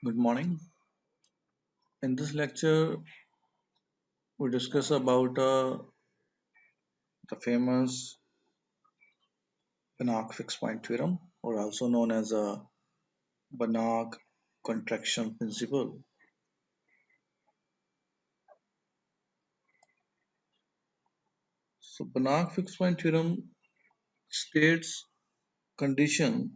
Good morning. In this lecture, we discuss about the famous Banach fixed point theorem, or also known as a Banach contraction principle. So, Banach fixed point theorem states conditions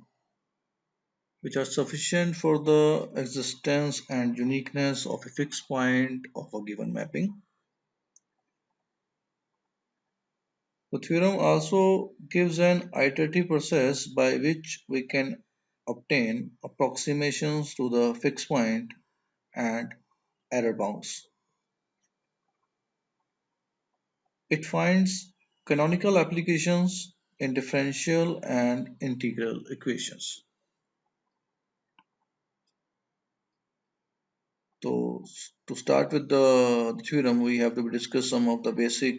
which are sufficient for the existence and uniqueness of a fixed point of a given mapping. The theorem also gives an iterative process by which we can obtain approximations to the fixed point and error bounds. It finds canonical applications in differential and integral equations. So, to start with the theorem, we have to discuss some of the basic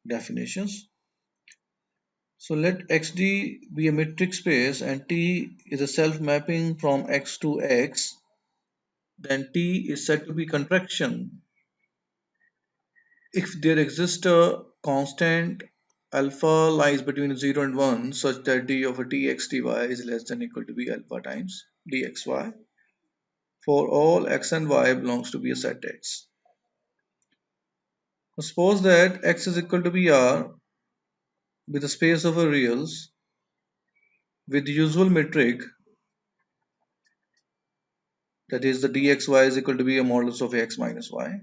definitions. So let XD be a metric space and T is a self-mapping from X to X, then T is said to be contraction if there exists a constant alpha lies between 0 and 1 such that d of a txty is less than equal to b alpha times dxy for all x and y belongs to be a set x. Suppose that x is equal to br with a space of a reals with the usual metric, that is the dxy is equal to be a modulus of x minus y,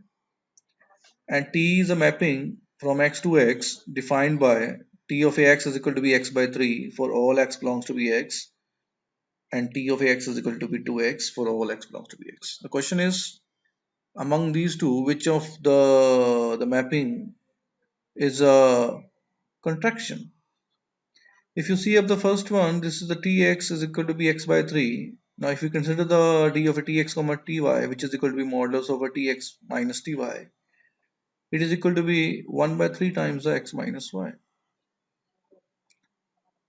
and T is a mapping from x to x defined by T of Ax is equal to be x by 3 for all x belongs to be x, and T of Ax is equal to be 2x for all x belongs to be x. The question is, among these two, which of the mapping is a contraction? If you see up the first one, this is the Tx is equal to be x by 3. Now if you consider the d of a tx comma ty, which is equal to be modulus over tx minus ty, it is equal to be 1 by 3 times the x minus y.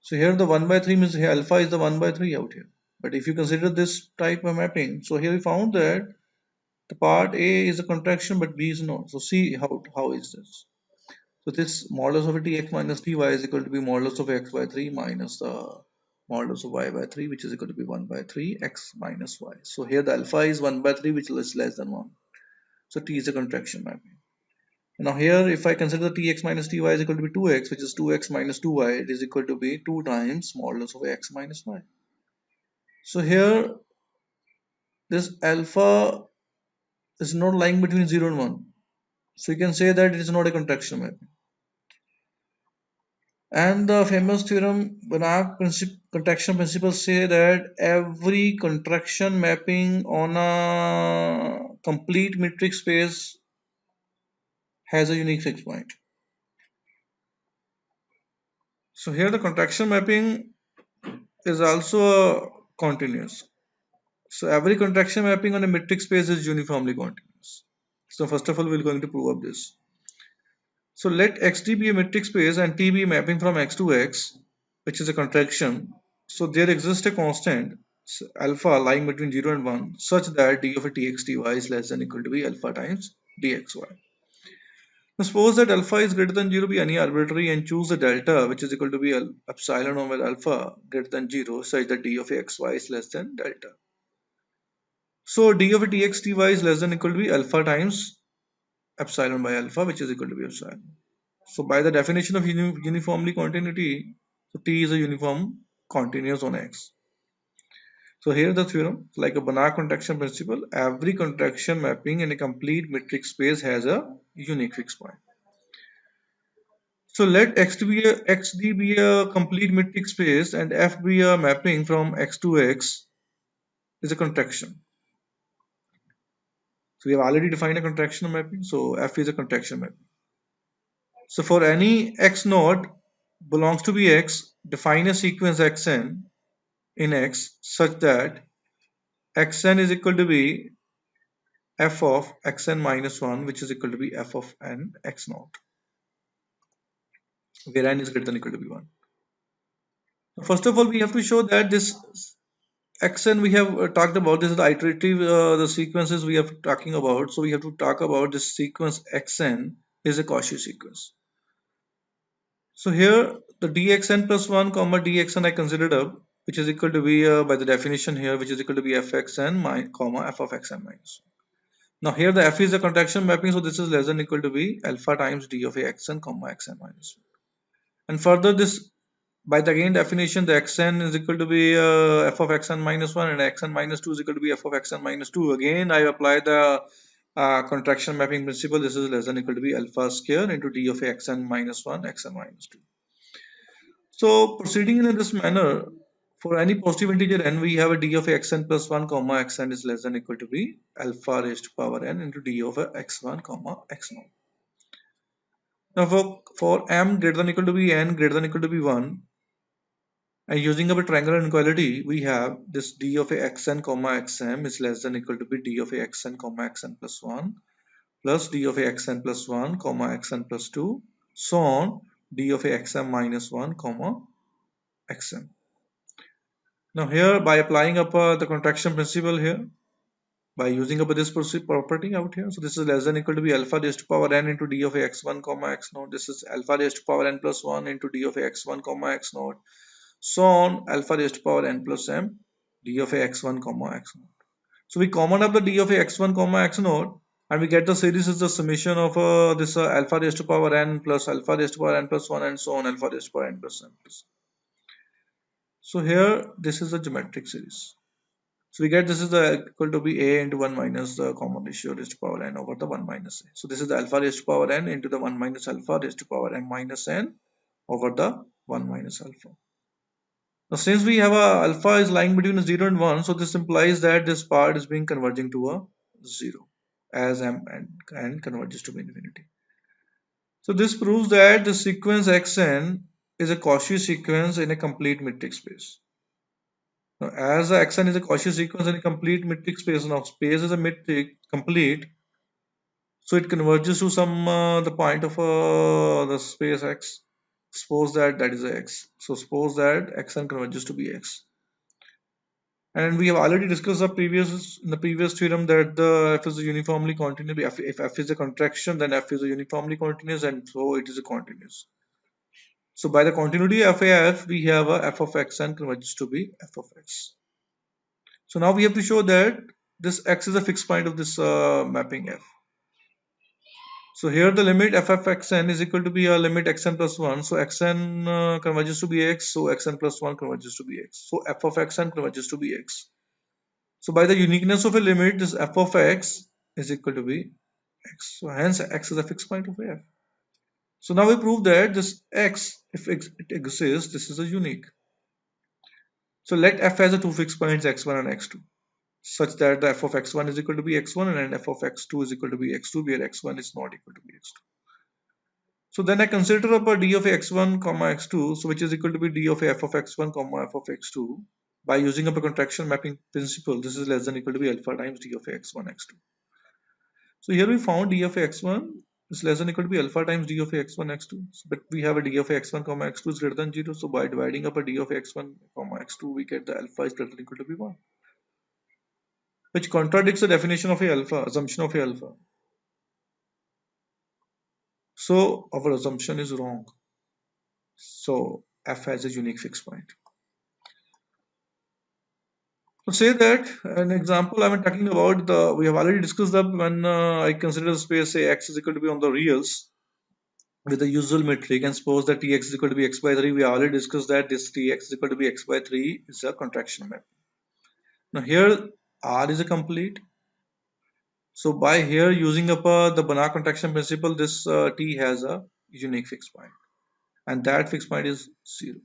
So here the 1 by 3 means here alpha is the 1 by 3 out here. But if you consider this type of mapping, so here we found that the part A is a contraction but B is not. So see how is this. So this modulus of tx minus ty is equal to be modulus of x by 3 minus the modulus of y by 3, which is equal to be 1 by 3 x minus y. So here the alpha is 1 by 3, which is less than 1. So T is a contraction mapping. Now here, if I consider the tx minus ty is equal to be 2x, which is 2x minus 2y, it is equal to be 2 times modulus of x minus y. So here, this alpha is not lying between 0 and 1. So you can say that it is not a contraction mapping. And the famous theorem, Banach contraction principles say that every contraction mapping on a complete metric space has a unique fixed point. So here the contraction mapping is also continuous. So every contraction mapping on a metric space is uniformly continuous. So first of all, we're going to prove up this. So let XD be a metric space and T be mapping from X to X, which is a contraction. So there exists a constant alpha lying between 0 and 1 such that d of a txty is less than equal to be alpha times dxy. Now suppose that alpha is greater than 0 be any arbitrary and choose the delta which is equal to be epsilon over alpha greater than 0 such that d of xy is less than delta. So d of a txty is less than equal to be alpha times epsilon by alpha, which is equal to be epsilon. So by the definition of uniformly continuity, so T is a uniform continuous on X. So here the theorem, like a Banach contraction principle, every contraction mapping in a complete metric space has a unique fixed point. So let XD be a complete metric space and F be a mapping from X to X is a contraction. So we have already defined a contraction mapping. So F is a contraction mapping. So for any X naught belongs to be X, define a sequence Xn in X such that Xn is equal to be f of Xn minus 1, which is equal to be f of n X naught, where n is greater than equal to be 1. First of all, we have to show that this xn we have talked about. This is the iterative the sequences we have talking about. So we have to talk about this sequence xn is a Cauchy sequence. So here the dxn plus 1 comma dxn I considered up, which is equal to be by the definition here, which is equal to be fxn comma f of xn minus 1. Now here the f is a contraction mapping, so this is less than equal to be alpha times d of a xn comma xn minus 1. And further this, by the again definition, the xn is equal to be f of xn minus 1 and xn minus 2 is equal to be f of xn minus 2. Again I apply the contraction mapping principle. This is less than equal to be alpha square into d of a xn minus 1 xn minus 2. So proceeding in this manner, for any positive integer n, we have a d of a xn plus 1 comma xn is less than equal to be alpha raised to power n into d of a x1 comma x0. Now for m greater than equal to be n greater than equal to be 1, and using up a triangular inequality, we have this d of a xn comma xm is less than equal to be d of a xn comma xn plus 1 plus d of a xn plus 1 comma xn plus 2, so on d of a xm minus 1 comma xm. Now here by applying up the contraction principle here, by using up this property out here, so this is less than equal to be alpha raised to power n into d of a x1 comma x0. This is alpha raised to power n plus 1 into d of a x1 comma x0, so on alpha raised to power n plus m d of a x1 comma x0. So we common up the d of a x1 comma x0 and we get the series is the summation of this alpha raised to power n plus alpha raised to power n plus 1 and so on alpha raised to power n plus n plus. So here this is the geometric series. So we get this is the equal to be a into 1 minus the common ratio raised to power n over the 1 minus a. So this is the alpha raised to power n into the 1 minus alpha raised to power n minus n over the 1 minus alpha. Now since we have a alpha is lying between 0 and 1, so this implies that this part is being converging to a 0 as m and converges to infinity. So this proves that the sequence xn is a Cauchy sequence in a complete metric space. Now, as the xn is a Cauchy sequence in a complete metric space, now space is a metric complete, so it converges to some the point of the space x. Suppose that that is a x. So suppose that xn converges to be x. And we have already discussed in the previous theorem that the f is a uniformly continuous. If f is a contraction, then f is a uniformly continuous, and so it is a continuous. So by the continuity of f, we have a f of xn converges to be f of x. So now we have to show that this x is a fixed point of this mapping f. So here the limit f of xn is equal to be a limit xn plus 1. So xn converges to be x. So xn plus 1 converges to be x. So f of xn converges to be x. So by the uniqueness of a limit, this f of x is equal to be x. So hence x is a fixed point of f. So now we prove that this x, if it exists, this is a unique. So let f has a two fixed points x1 and x2, such that the f of x1 is equal to be x1 and f of x2 is equal to be x2, where x1 is not equal to be x2. So then I consider up a d of x1 comma x2, so which is equal to be d of f of x1 comma f of x2. By using up a contraction mapping principle, this is less than equal to be alpha times d of x1 x2. So here we found d of x1 is less than equal to be alpha times d of x1 x2. But we have a d of x1 comma x2 is greater than 0. So by dividing up a d of x1 comma x2, we get the alpha is greater than equal to be 1, which contradicts the definition of a alpha, assumption of a alpha. So our assumption is wrong. So f has a unique fixed point. So say that an example I'm talking about we have already discussed that when I consider the space say x is equal to be on the reals with the usual metric, and suppose that tx is equal to be x by 3. We already discussed that this tx is equal to be x by 3 is a contraction map. Now here R is a complete. So by here using up the Banach contraction principle, this t has a unique fixed point, and that fixed point is 0.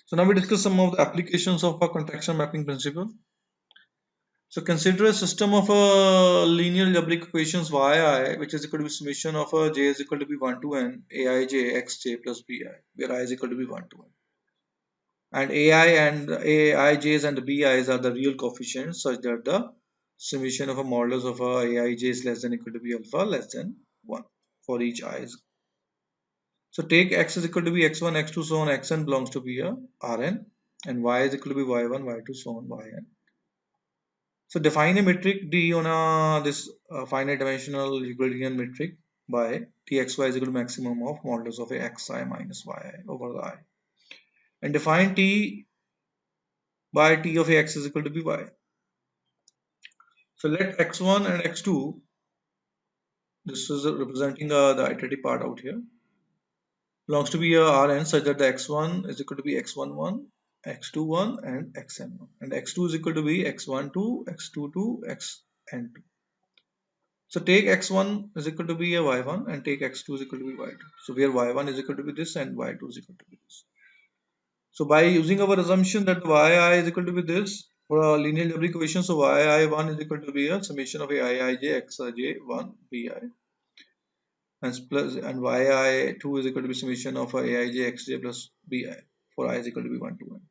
So now we discuss some of the applications of a contraction mapping principle. So consider a system of linear algebraic equations yi, which is equal to be summation of j is equal to be 1 to n aij xj plus bi, where I is equal to be 1 to n. And ai and aij's and the bi's are the real coefficients, such that the summation of a modulus of aij is less than equal to be alpha less than 1 for each I. So take x is equal to be x1, x2, so on xn belongs to be a Rn. and y is equal to be y1, y2, so on, yn. So define a metric D on this finite dimensional Euclidean metric by Txy is equal to maximum of modulus of a xi minus yi over the I. And define T by T of a x is equal to by. So let x1 and x2, this is representing the iterative part out here, belongs to be a Rn such that the x1 is equal to be x11, x21 and xn1. And x2 is equal to be x12, x22, xn2. So take x1 is equal to be a y1 and take x2 is equal to be y2. So where y1 is equal to be this and y2 is equal to be this. So by using our assumption that yi is equal to be this for a linear algebraic equation, so yi1 is equal to be a summation of a iij xij1 bi and yi2 is equal to be summation of a aij xj plus bi for I is equal to be 1 to 1.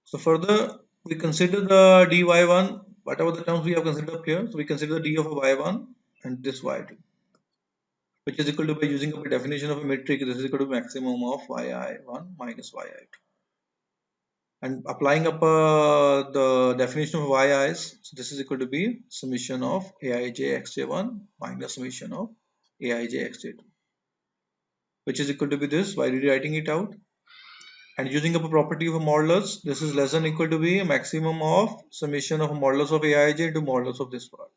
So further we consider the dy1, whatever the terms we have considered up here. So we consider the d of a y1 and this y2, which is equal to, by using up a definition of a metric, this is equal to maximum of yi1 minus yi2. And applying up the definition of yi's, so this is equal to be summation of aij xj1 minus summation of aij xj2, which is equal to be this by rewriting it out. And using up a property of a modulus, this is less than equal to be a maximum of summation of a modulus of aij into modulus of this part.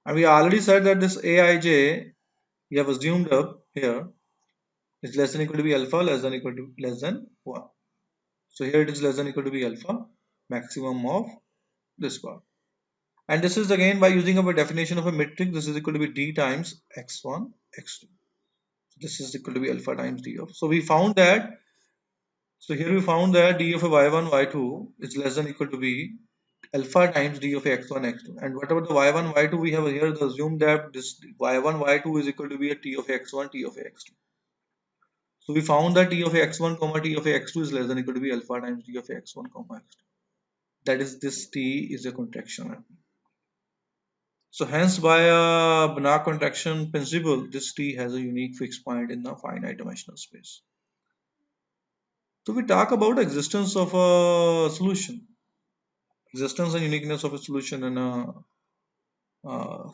And we already said that this aij we have assumed up here is less than equal to be alpha less than equal to less than 1. So here it is less than equal to be alpha maximum of this part. And this is again by using up a definition of a metric, this is equal to be d times x1 x2. So this is equal to be alpha times d of. So we found that, so here we found that d of a y1 y2 is less than equal to be alpha times d of x1 x2, and whatever the y1 y2 we have here, assume that this y1 y2 is equal to be a t of x1 t of x2. So we found that t of x1 comma t of x2 is less than equal to be alpha times t of x1 comma x2. That is, this t is a contraction. So hence by a Banach contraction principle, this t has a unique fixed point in the finite dimensional space. So we talk about existence of a solution, existence and uniqueness of a solution in a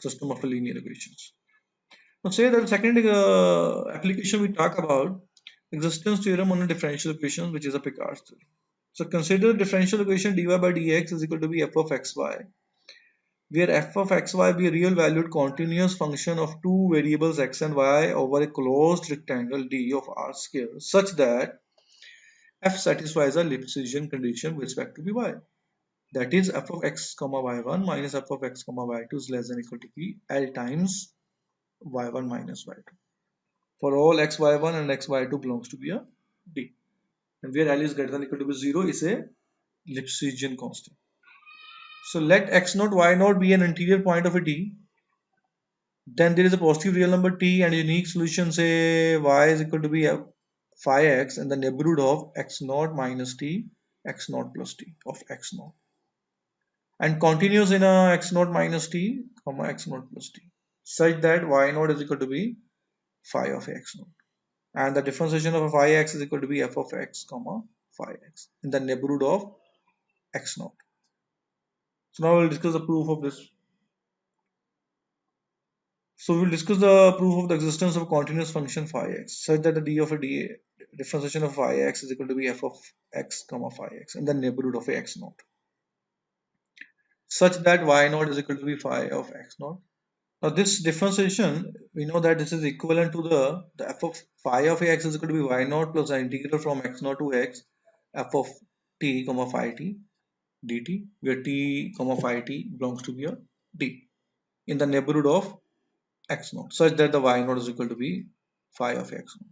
system of linear equations. Now say that second application we talk about existence theorem on a differential equation, which is a Picard's theorem. So consider differential equation dy by dx is equal to be f of xy, where f of xy be a real valued continuous function of two variables x and y over a closed rectangle D of R square, such that f satisfies a Lipschitzian condition with respect to by. That is, f of x comma y1 minus f of x comma y2 is less than equal to p L times y1 minus y2 for all x y1 and x y2 belongs to be a D, and where L is greater than equal to be 0 is a Lipschitzian constant. So let x naught y naught be an interior point of a D. Then there is a positive real number t and unique solution, say y is equal to be phi x in the neighborhood of x naught minus t, x naught plus t of x naught, and continues in a x naught minus t, comma x naught plus t, such that y naught is equal to be phi of x naught, and the differentiation of phi x is equal to be f of x, comma phi x in the neighborhood of x naught. So now we'll discuss the proof of this. So we will discuss the proof of the existence of a continuous function phi x, such that the d of a differentiation of phi x is equal to be f of x comma phi x in the neighborhood of a x naught, such that y naught is equal to be phi of x naught. Now this differentiation, we know that this is equivalent to the f of phi of x is equal to be y naught plus the integral from x naught to x f of t comma phi t dt, where t comma phi t belongs to be a d in the neighborhood of x naught, such that the y naught is equal to be phi of x naught.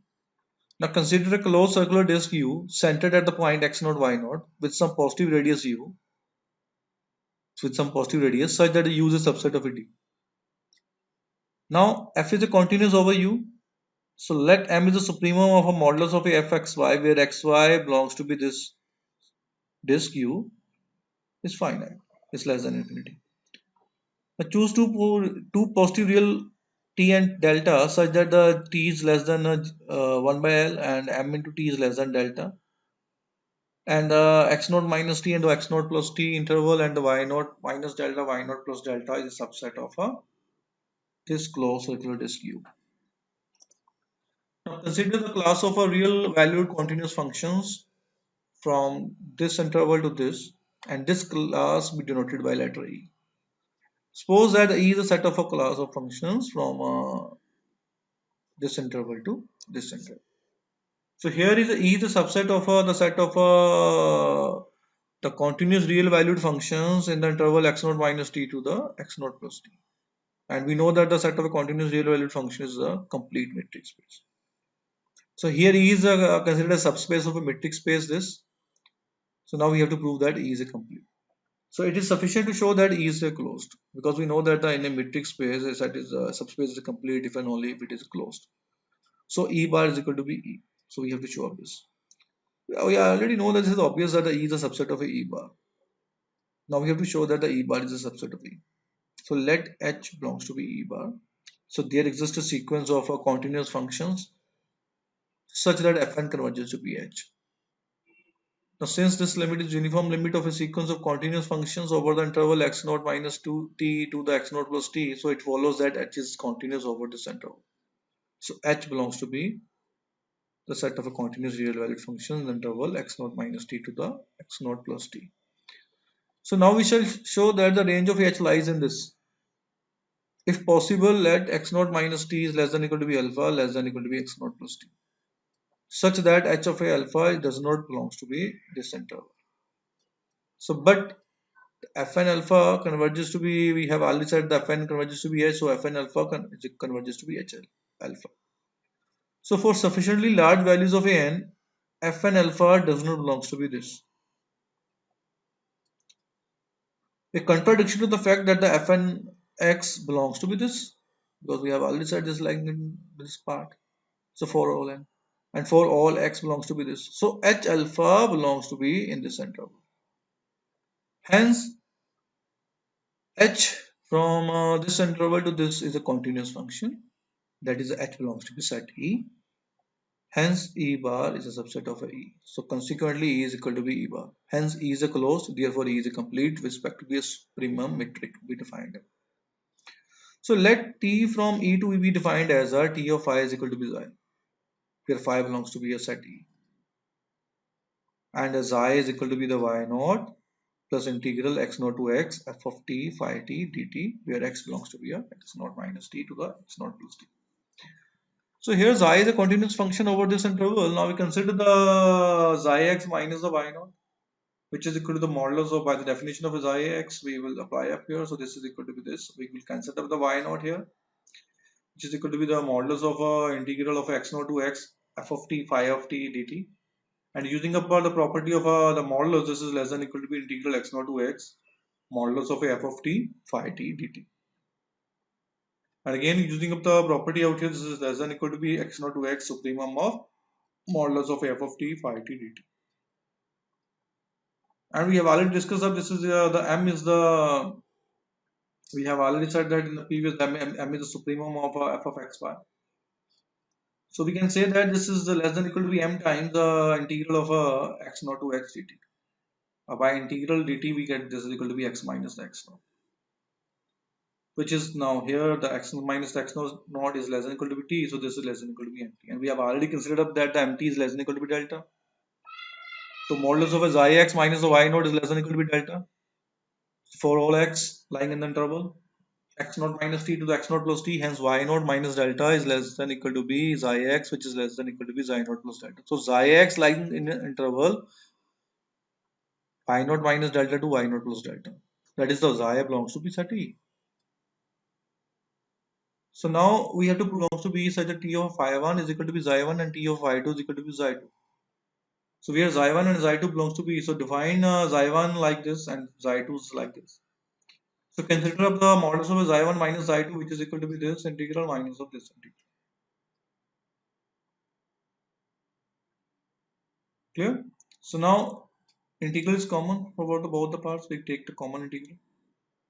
Now consider a closed circular disk U centered at the point x naught y naught with some positive radius u, such that U is a subset of a D. Now f is a continuous over U, so let M is the supremum of a modulus of a fxy, where xy belongs to be this disk U is finite, is less than infinity. Now choose two positive real t and delta such that the t is less than 1 by L and m into t is less than delta, and the x naught minus t and the x naught plus t interval and the y naught minus delta y naught plus delta is a subset of this closed circular disk U. Now consider the class of a real valued continuous functions from this interval to this, and this class be denoted by letter E. Suppose that E is a set of a class of functions from this interval to this interval. So here is E is a subset of the set of the continuous real valued functions in the interval x naught minus t to the x naught plus t. And we know that the set of a continuous real valued function is a complete metric space. So here E is considered a subspace of a metric space this. So now we have to prove that E is a complete. So it is sufficient to show that E is a closed, because we know that in a metric space a set is a subspace is complete if and only if it is closed. So E bar is equal to be E. So we have to show up this. We already know that this is obvious that the E is a subset of a E bar. Now we have to show that the E bar is a subset of E. So let H belongs to be E bar. So there exists a sequence of continuous functions such that Fn converges to Ph. Now since this limit is uniform limit of a sequence of continuous functions over the interval x naught minus 2t to the x naught plus t, so it follows that H is continuous over this interval. So H belongs to be the set of a continuous real valued function in the interval x naught minus t to the x naught plus t. So now we shall show that the range of H lies in this. If possible, let x naught minus t is less than equal to be alpha less than equal to be x naught plus t, such that H of a alpha does not belongs to be this interval. So but Fn alpha converges to be, we have already said the Fn converges to be H, so Fn alpha converges to be H alpha. So for sufficiently large values of an, Fn alpha does not belongs to be this. A contradiction to the fact that the Fn x belongs to be this, because we have already said this like in this part. So for all n, and for all x belongs to be this. So H alpha belongs to be in this interval. Hence H from this interval to this is a continuous function. That is H belongs to be set E. Hence E bar is a subset of a E. So consequently E is equal to be E bar. Hence E is a closed, therefore E is a complete with respect to this primum metric be defined. So let T from E to E be defined as a T of phi is equal to be xi, where phi belongs to be a set E. And as xi is equal to be the y naught plus integral x naught to x f of t phi t dt, where x belongs to be a x naught minus t to the x naught plus t. So here xi is a continuous function over this interval. Now we consider the xi x minus the y naught, which is equal to the modulus of, by the definition of xi x, we will apply up here. So this is equal to be this. We will cancel up the y naught here, which is equal to be the modulus of integral of x naught to x f of t phi of t dt. And using up the property of the modulus, this is less than equal to be integral x naught to x modulus of a f of t phi t dt. And again using up the property out here, this is less than equal to be x naught to x supremum of modulus of f of t phi t dt. And we have already discussed that this is the m is the, we have already said that in the previous m is the supremum of f of x bar. So we can say that this is less than equal to be m times the integral of x naught to x dt. By integral dt we get this is equal to be x minus x naught, which is now here the x minus x naught is less than equal to be t, so this is less than equal to be mt, and we have already considered up that the mt is less than equal to be delta. So modulus of a xi x minus the y naught is less than equal to be delta for all x lying in the interval x naught minus t to the x naught plus t, hence y naught minus delta is less than equal to be xi x, which is less than equal to be xi naught plus delta. So xi x lying in an interval y naught minus delta to y naught plus delta, that is the xi belongs to be set E. So now we have to belongs to be such that t of phi1 is equal to be xi1 and t of phi2 is equal to be xi2. So where xi1 and xi2 belongs to be, so define xi1 like this and xi2 is like this. So consider of the modulus of xi1 minus xi2, which is equal to be this integral minus of this integral. Clear? So now integral is common for both the parts. We take the common integral.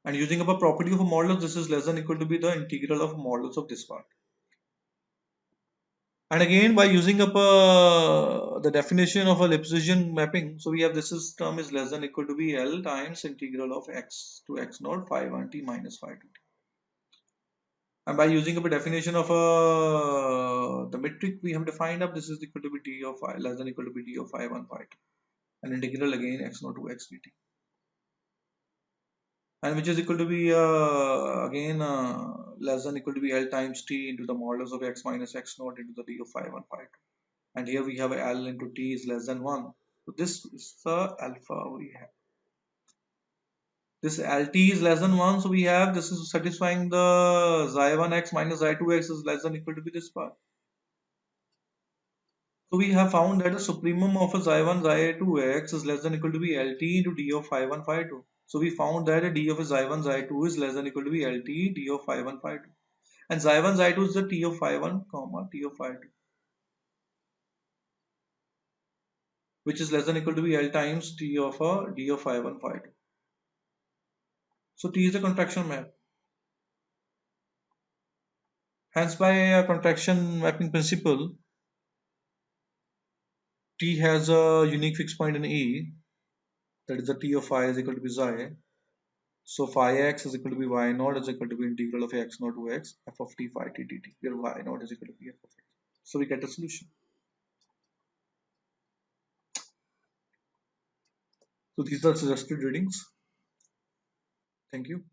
And using up a property of a modulus, this is less than equal to be the integral of modulus of this part. And again, by using up the definition of a Lipschitz mapping, so we have this is term is less than equal to be L times integral of x to x naught phi 1 t minus phi 2 t. And by using up a definition of the metric we have defined up, this is equal to be t of phi less than equal to be t of phi 1 phi 2. And integral again x naught to x dt. And which is equal to be again less than equal to be L times t into the modulus of x minus x naught into the d of phi 1 phi 2. And here we have L into t is less than 1. So this is the alpha we have. This LT is less than 1, so we have this is satisfying the xi1x minus xi2x is less than equal to be this part. So we have found that the supremum of a xi1 xi2x is less than equal to be LT into d of phi 1 phi 2. So we found that d of a xi1 xi2 is less than equal to be LT d of phi 1 phi 2. And xi1 xi2 is the t of phi 1 comma t of phi 2, which is less than equal to be L times t of a d of phi 1 phi 2. So T is a contraction map. Hence, by a contraction mapping principle, T has a unique fixed point in E, that is the T of phi is equal to be xi. So phi x is equal to be y naught is equal to be integral of x naught to x f of t phi t dt, where y naught is equal to be f of x. So we get a solution. So these are suggested readings. Thank you.